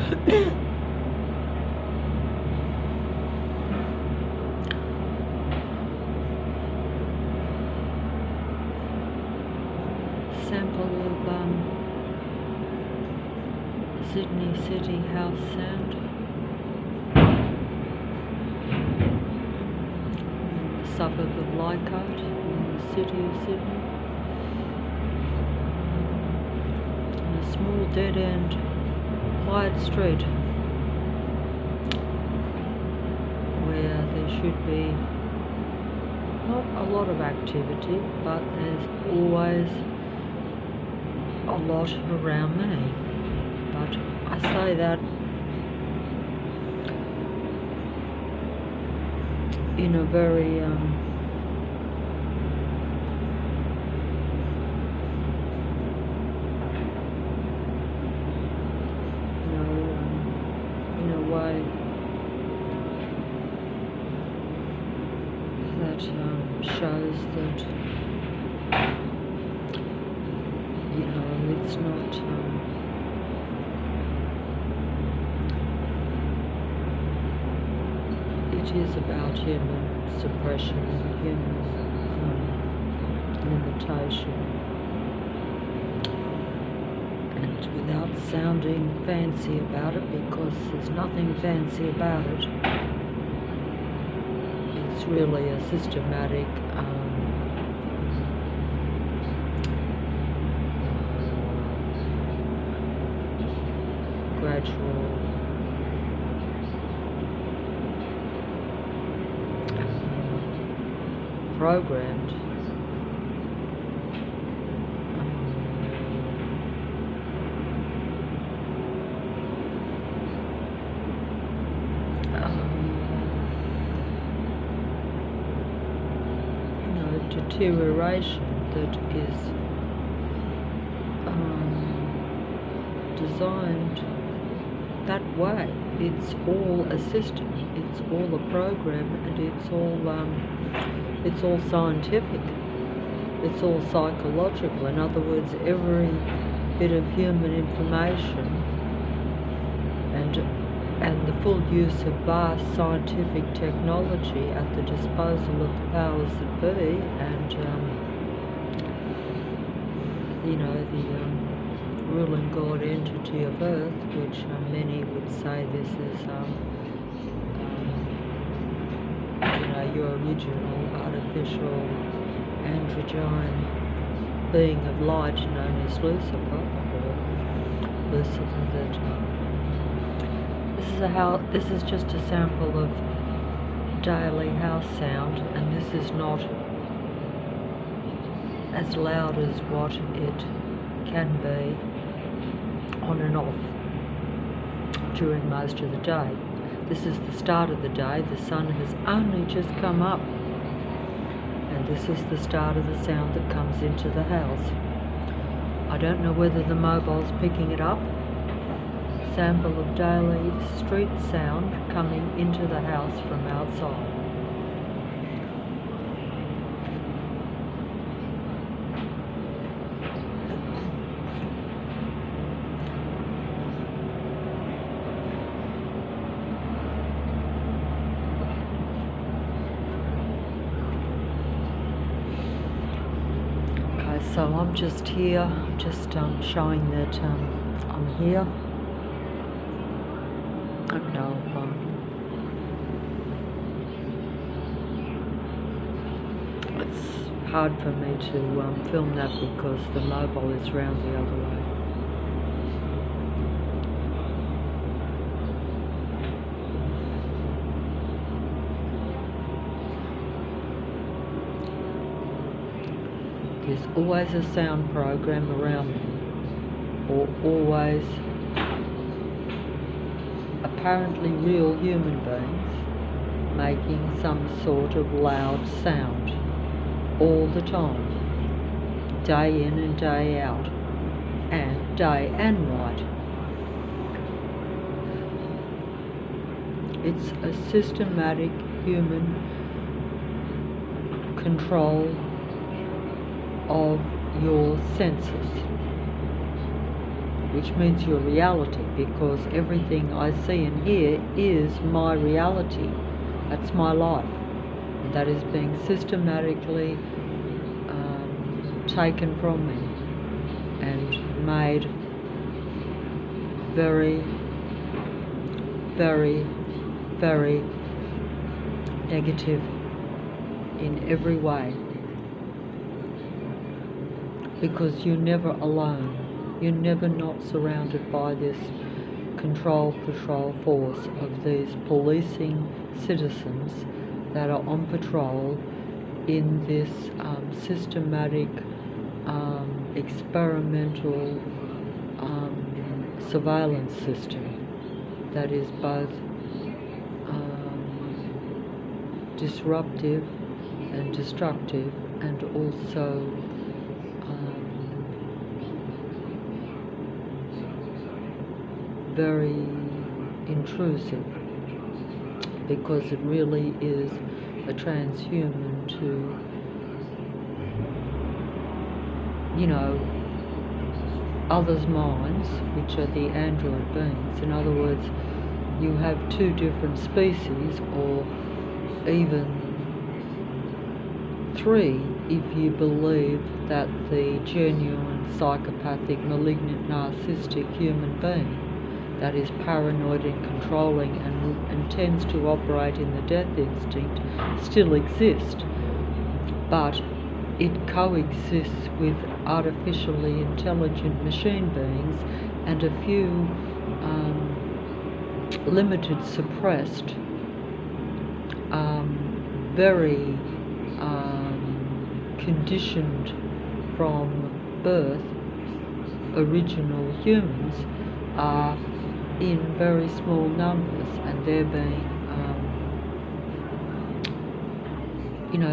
Sample of Sydney City house sound. Suburb of Leichhardt in the city of Sydney. In a small dead-end, quiet street where there should be not a lot of activity, but there's always a lot around me. But I say that in a very in a way that shows that it's not it is about human suppression and human limitation, and without sounding fancy about it, because there's nothing fancy about it, it's really a systematic gradual programmed deterioration that is designed that way. It's all a system, it's all a program, and it's all scientific, it's all psychological. In other words, every bit of human information and the full use of vast scientific technology at the disposal of the powers that be, and the ruling God entity of Earth, which many would say this is your original artificial androgyne being of light known as Lucifer, or Lucifer. That this is just a sample of daily house sound, and this is not as loud as what it can be on and off during most of the day. This is the start of the day. The sun has only just come up, and this is the start of the sound that comes into the house. I don't know whether the mobile's picking it up. Sample of daily street sound coming into the house from outside. Okay, so I'm just here, just showing that I'm here. I don't know if it's hard for me to film that because the mobile is round the other way. There's always a sound program around me, or always apparently real human beings making some sort of loud sound all the time, day in and day out, and day and night. It's a systematic human control of your senses, which means your reality, because everything I see and hear is my reality. That's my life. And that is being systematically taken from me and made very, very, very negative in every way. Because you're never alone. You're never not surrounded by this patrol force of these policing citizens that are on patrol in this systematic, experimental surveillance system that is both disruptive and destructive, and also very intrusive, because it really is a transhuman to, others' minds, which are the android beings. In other words, you have two different species, or even three, if you believe that the genuine psychopathic, malignant, narcissistic human being that is paranoid and controlling and tends to operate in the death instinct still exists, but it coexists with artificially intelligent machine beings and a few limited, suppressed, very conditioned from birth original humans are in very small numbers, and they're being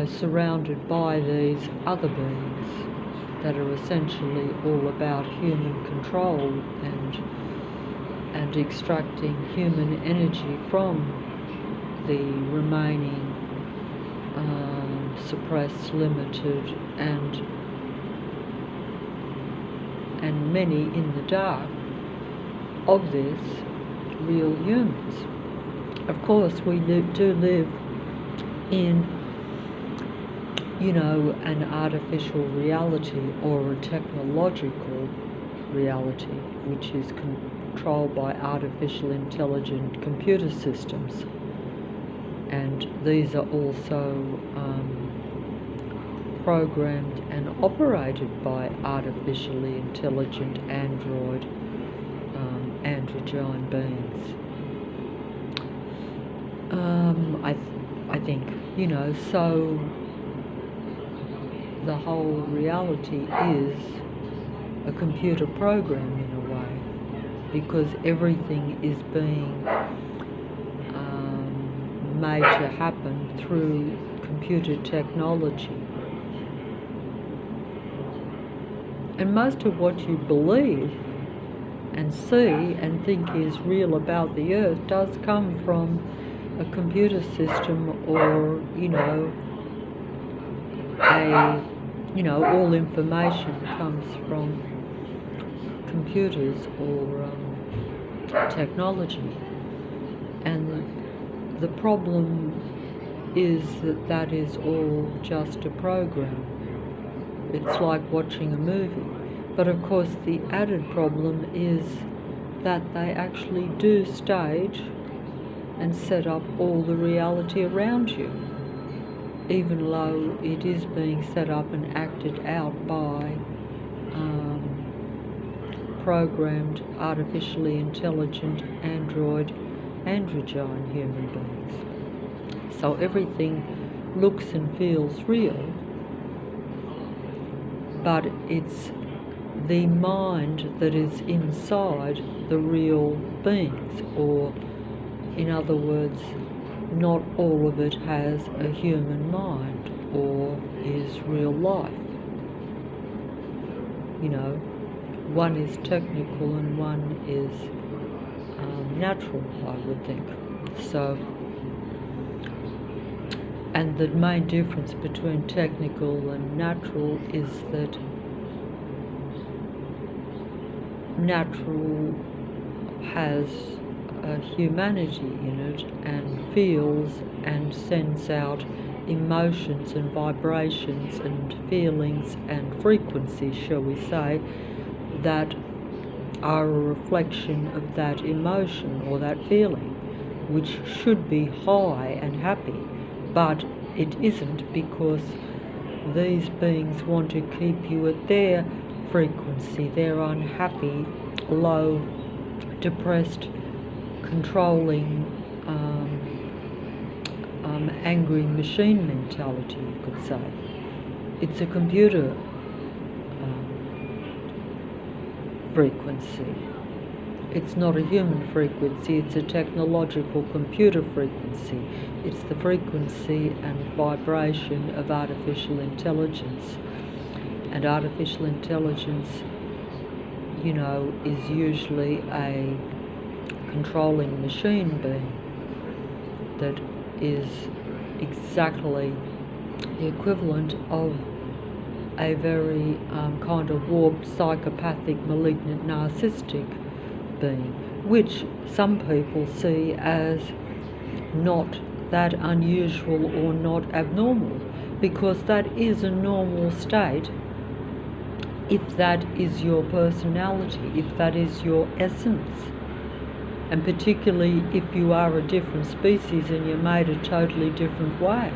surrounded by these other beings that are essentially all about human control and extracting human energy from the remaining suppressed, limited, and many in the dark of this real humans. Of course, we do live in an artificial reality, or a technological reality, which is controlled by artificial intelligent computer systems. And these are also programmed and operated by artificially intelligent androgyne beings. I think, so the whole reality is a computer program in a way, because everything is being made to happen through computer technology. And most of what you believe and see and think is real about the earth does come from a computer system, or all information comes from computers or technology. And the problem is that is all just a program. It's like watching a movie. But of course the added problem is that they actually do stage and set up all the reality around you, even though it is being set up and acted out by programmed, artificially intelligent androgyne human beings. So everything looks and feels real, but it's the mind that is inside the real beings, or in other words, not all of it has a human mind or is real life. One is technical and one is natural, I would think. So, and the main difference between technical and natural is that natural has a humanity in it and feels and sends out emotions and vibrations and feelings and frequencies, shall we say, that are a reflection of that emotion or that feeling, which should be high and happy, but it isn't, because these beings want to keep you at their frequency, their unhappy, low, depressed, controlling, angry machine mentality, you could say. It's a computer frequency. It's not a human frequency, it's a technological computer frequency. It's the frequency and vibration of artificial intelligence. And artificial intelligence, you know, is usually a controlling machine being that is exactly the equivalent of a very kind of warped, psychopathic, malignant, narcissistic being, which some people see as not that unusual or not abnormal, because that is a normal state if that is your personality, if that is your essence. And particularly if you are a different species and you're made a totally different way.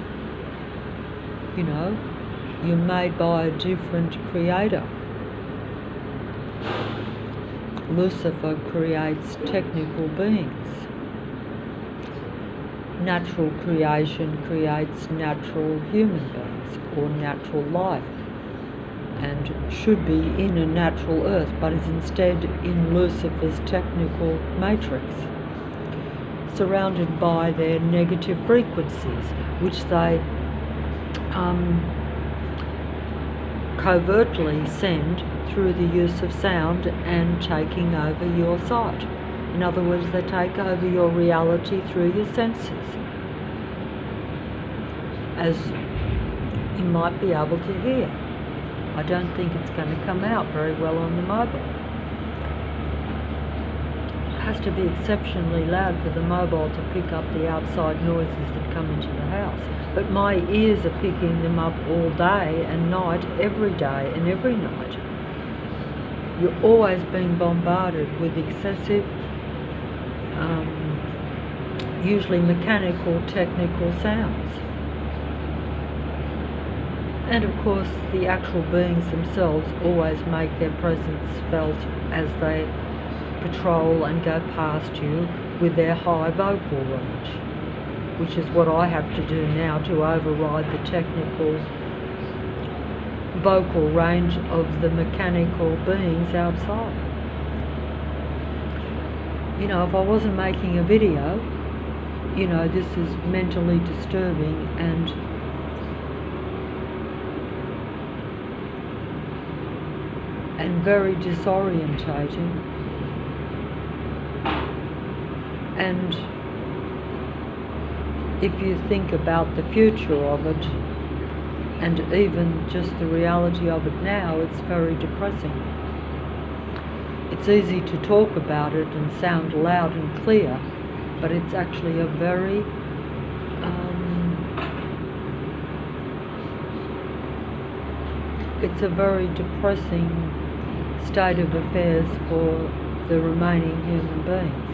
You know, you're made by a different creator. Lucifer creates technical beings. Natural creation creates natural human beings or natural life, and should be in a natural earth, but is instead in Lucifer's technical matrix, surrounded by their negative frequencies, which they covertly send through the use of sound and taking over your sight. In other words, they take over your reality through your senses, as you might be able to hear. I don't think it's going to come out very well on the mobile. It has to be exceptionally loud for the mobile to pick up the outside noises that come into the house. But my ears are picking them up all day and night, every day and every night. You're always being bombarded with excessive, usually mechanical, technical sounds. And of course, the actual beings themselves always make their presence felt as they patrol and go past you with their high vocal range, which is what I have to do now to override the technical vocal range of the mechanical beings outside. You know, if I wasn't making a video, you know, this is mentally disturbing and very disorientating, and if you think about the future of it and even just the reality of it now, it's very depressing. It's easy to talk about it and sound loud and clear, but it's actually a very it's a very depressing state of affairs for the remaining human beings,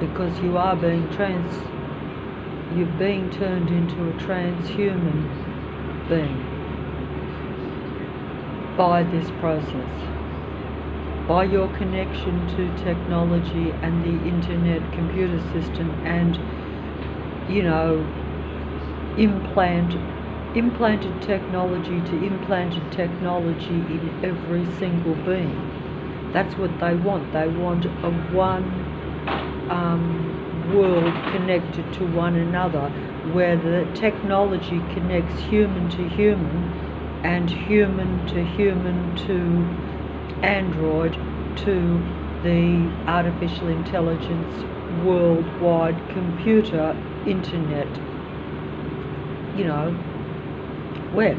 because you're being turned into a transhuman being by this process, by your connection to technology and the internet computer system, and, you know, implanted technology to implanted technology in every single being. That's what they want. They want a one world connected to one another, where the technology connects human to human and human to android to the artificial intelligence worldwide computer internet, you know, web,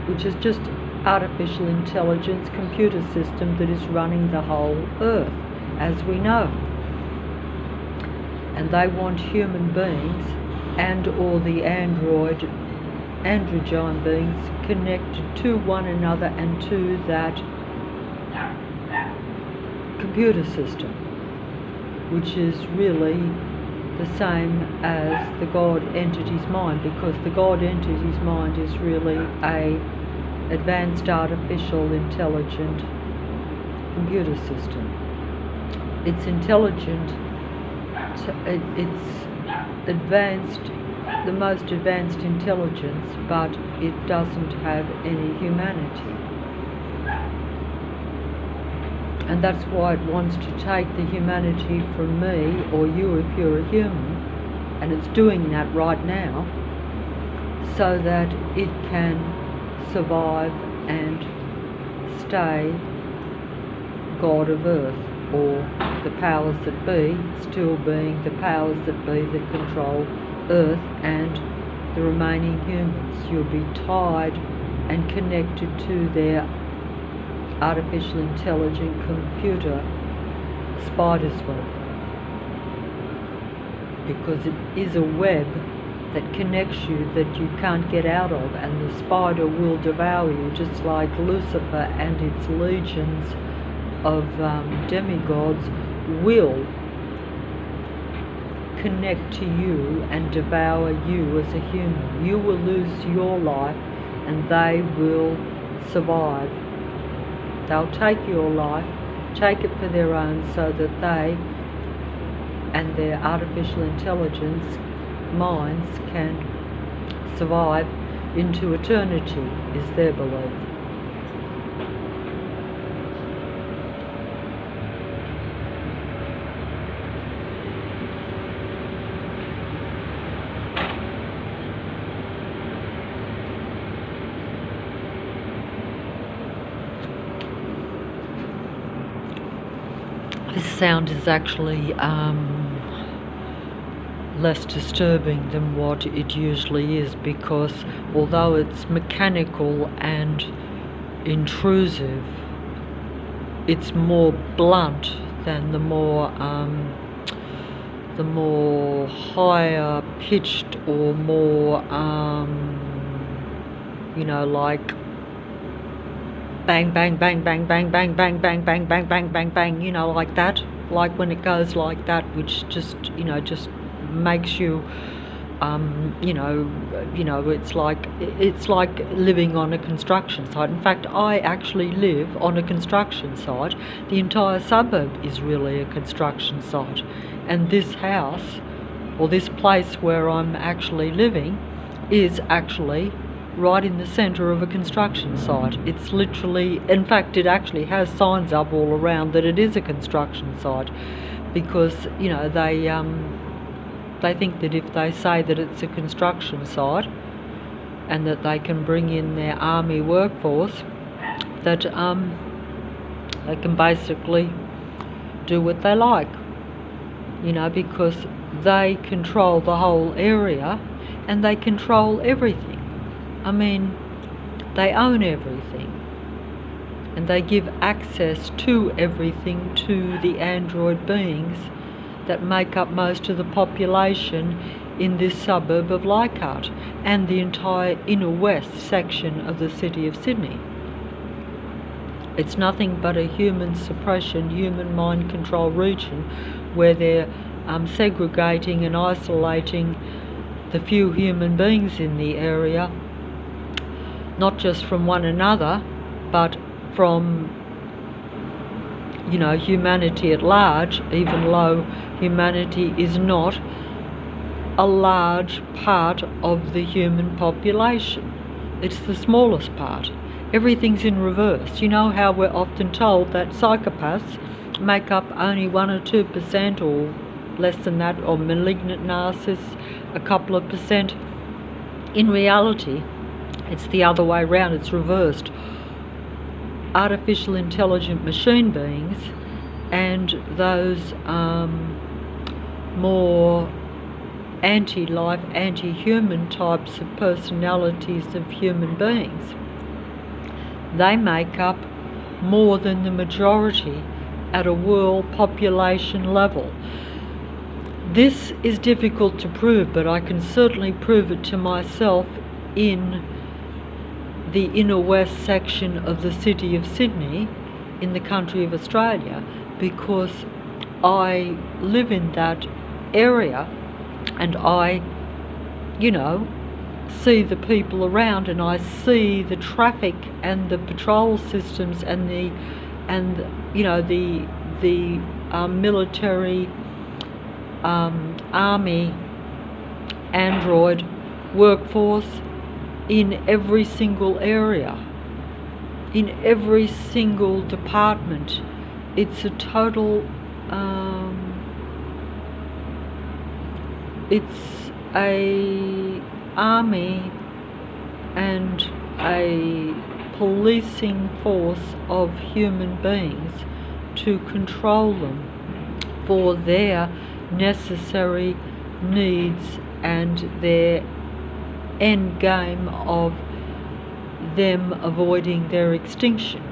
which is just artificial intelligence computer system that is running the whole earth, as we know. And they want human beings and or the android giant beings connected to one another and to that computer system, which is really the same as the God entity's mind, because the God entity's mind is really a advanced artificial intelligent computer system. It's intelligent, it's advanced, the most advanced intelligence, but it doesn't have any humanity. And that's why it wants to take the humanity from me or you if you're a human, and it's doing that right now so that it can survive and stay God of Earth, or the powers that be still being the powers that be that control Earth and the remaining humans. You'll be tied and connected to their artificial intelligent computer spider's web, because it is a web that connects you that you can't get out of, and the spider will devour you, just like Lucifer and its legions of demigods will connect to you and devour you as a human. You will lose your life and they will survive. They'll take your life, take it for their own, so that they and their artificial intelligence minds can survive into eternity, is their belief. This sound is actually less disturbing than what it usually is, because although it's mechanical and intrusive, it's more blunt than the more higher pitched or more like bang, bang, bang, bang, bang, bang, bang, bang, bang, bang, bang, bang, bang, like that. Like when it goes like that, which just makes you, it's like living on a construction site. In fact, I actually live on a construction site. The entire suburb is really a construction site. And this house, or this place where I'm actually living, is actually right in the centre of a construction site. It's literally, in fact, it actually has signs up all around that it is a construction site, because they think that if they say that it's a construction site and that they can bring in their army workforce, that they can basically do what they like, because they control the whole area and they control everything. I mean, they own everything, and they give access to everything to the android beings that make up most of the population in this suburb of Leichhardt and the entire inner west section of the city of Sydney. It's nothing but a human suppression, human mind control region where they're segregating and isolating the few human beings in the area, not just from one another, but from humanity at large, even though humanity is not a large part of the human population. It's the smallest part. Everything's in reverse. You know how we're often told that psychopaths make up only 1 or 2% or less than that, or malignant narcissists a couple of percent. In reality, it's the other way around. It's reversed. Artificial intelligent machine beings and those more anti-life, anti-human types of personalities of human beings, They make up more than the majority at a world population level. This is difficult to prove, but I can certainly prove it to myself in the inner west section of the city of Sydney in the country of Australia, because I live in that area and I, see the people around, and I see the traffic and the patrol systems and the military, army, android workforce in every single area, in every single department. It's a total, it's a army and a policing force of human beings to control them for their necessary needs and their end game of them avoiding their extinction.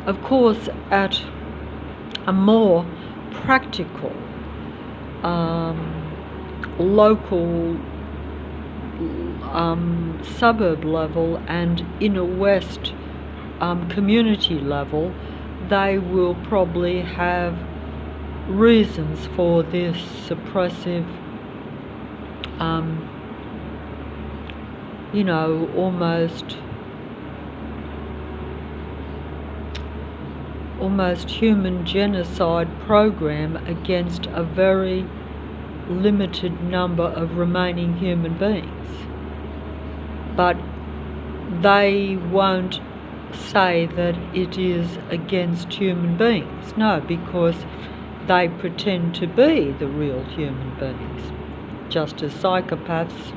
Of course, at a more practical, local, suburb level and inner west community level, they will probably have reasons for this suppressive, almost human genocide program against a very limited number of remaining human beings. But they won't say that it is against human beings. No, because they pretend to be the real human beings, just as psychopaths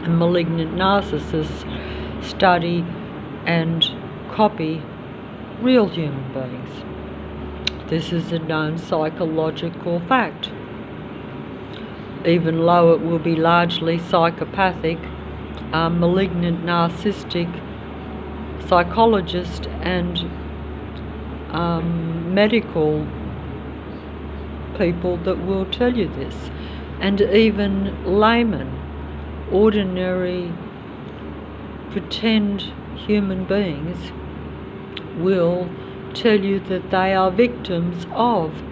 and malignant narcissists study and copy real human beings. This is a known psychological fact. Even though it will be largely psychopathic, malignant narcissistic psychologists and medical people that will tell you this, and even laymen, ordinary pretend human beings, will tell you that they are victims of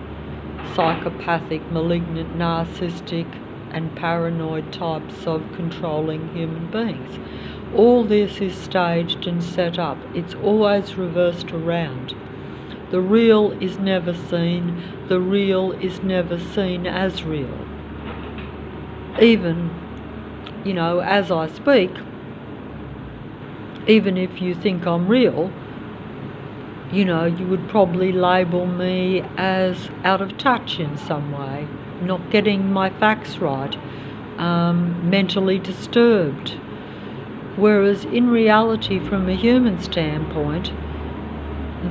psychopathic, malignant, narcissistic and paranoid types of controlling human beings. All this is staged and set up. It's always reversed around. The real is never seen. The real is never seen as real. Even, as I speak, even if you think I'm real, you would probably label me as out of touch in some way, not getting my facts right, mentally disturbed. Whereas in reality, from a human standpoint,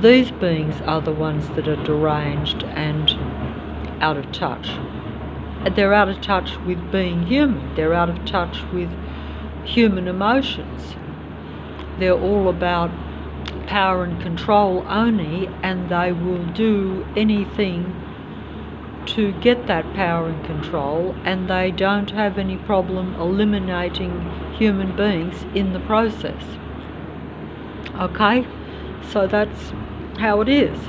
these beings are the ones that are deranged and out of touch. They're out of touch with being human. They're out of touch with human emotions. They're all about power and control only, and they will do anything to get that power and control, and they don't have any problem eliminating human beings in the process. Okay? So that's how it is.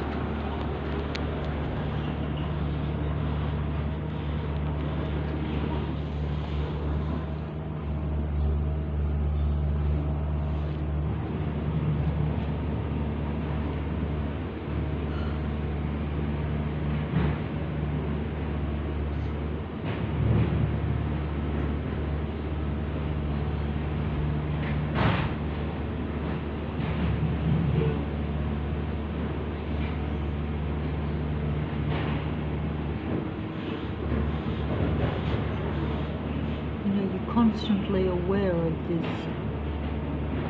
Constantly aware of this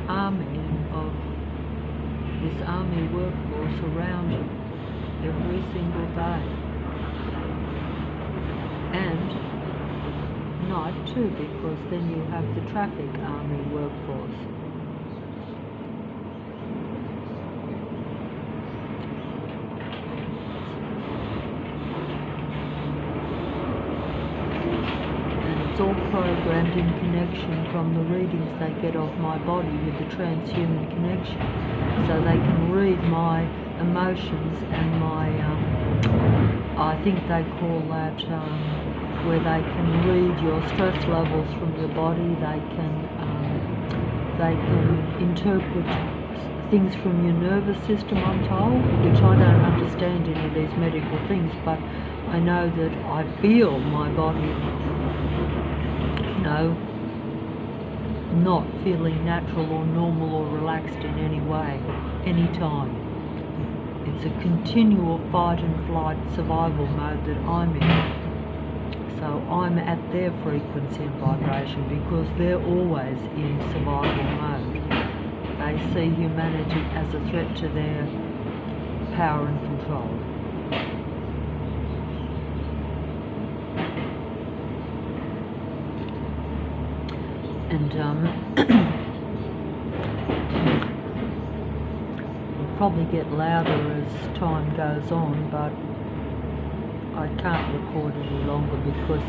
army of this army workforce around you every single day, and night too, because then you have the traffic army workforce. It's all programmed in connection from the readings they get of my body with the transhuman connection. So they can read my emotions and my, I think they call that, where they can read your stress levels from your body. They can interpret things from your nervous system, I'm told, which I don't understand any of these medical things, but I know that I feel my body, you know, not feeling natural or normal or relaxed in any way, any time. It's a continual fight and flight survival mode that I'm in. So I'm at their frequency and vibration because they're always in survival mode. They see humanity as a threat to their power and control. And it'll probably get louder as time goes on, but I can't record any longer because